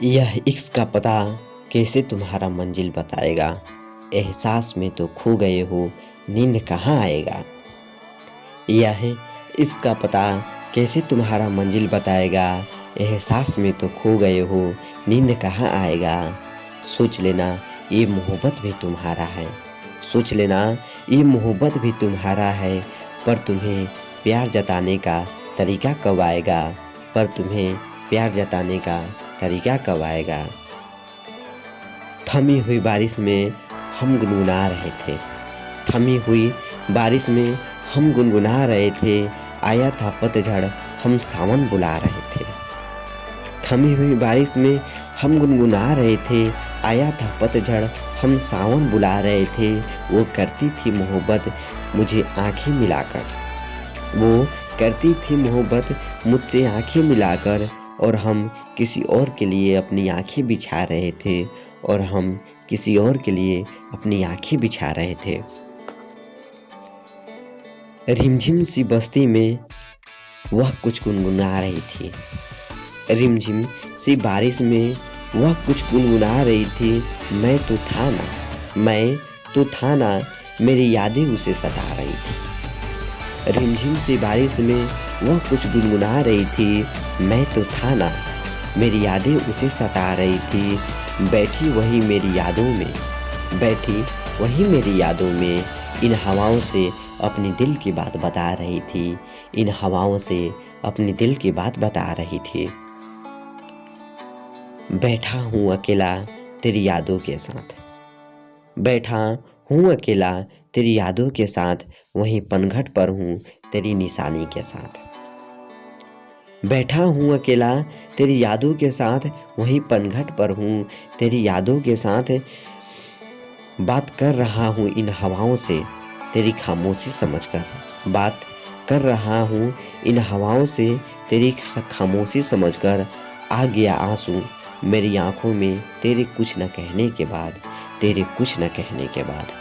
यह इश्क का पता कैसे तुम्हारा मंजिल बताएगा। एहसास में तो खो गए हो, नींद कहाँ आएगा। यह इश्क का पता कैसे तुम्हारा मंजिल बताएगा। एहसास में तो खो गए हो, नींद कहाँ आएगा। सोच लेना ये मोहब्बत भी तुम्हारा है। सोच लेना ये मोहब्बत भी तुम्हारा है। पर तुम्हें प्यार जताने का तरीका कब आएगा। पर तुम्हें प्यार जताने का तरीका कब आएगा। थमी हुई बारिश में हम गुनगुना रहे थे। थमी हुई बारिश में हम गुनगुना रहे थे। आया था पतझड़, हम सावन बुला रहे थे। थमी हुई बारिश में हम गुनगुना रहे थे। आया था पतझड़, हम सावन बुला रहे थे। वो करती थी मोहब्बत मुझे आंखें मिलाकर। वो करती थी मोहब्बत मुझसे आंखें मिलाकर। और हम किसी और के लिए अपनी आंखें बिछा रहे थे। और हम किसी और के लिए अपनी आंखें बिछा रहे थे। रिमझिम सी बस्ती में वह कुछ गुनगुना रही थी। रिमझिम सी बारिश में वह कुछ गुनगुना रही थी। मैं तो था ना, मेरी यादें उसे सता रही थी। रिमझिम सी बारिश में वह कुछ गुनगुना रही थी। मैं तो था ना, मेरी यादें उसे सता रही थी। बैठी वही मेरी यादों में इन हवाओं से अपनी दिल की बात बता रही थी। इन हवाओं से अपनी दिल की बात बता रही थी। बैठा हूँ अकेला तेरी यादों के साथ। बैठा हूँ अकेला तेरी यादों के साथ। वहीं पनघट पर हूँ तेरी निशानी के साथ। बैठा हूँ अकेला तेरी यादों के साथ। वहीं पनघट पर हूँ तेरी यादों के साथ। बात कर रहा हूँ इन हवाओं से तेरी खामोशी समझकर। बात कर रहा हूँ इन हवाओं से तेरी खामोशी समझकर। आ गया आंसू मेरी आंखों में तेरे कुछ न कहने के बाद।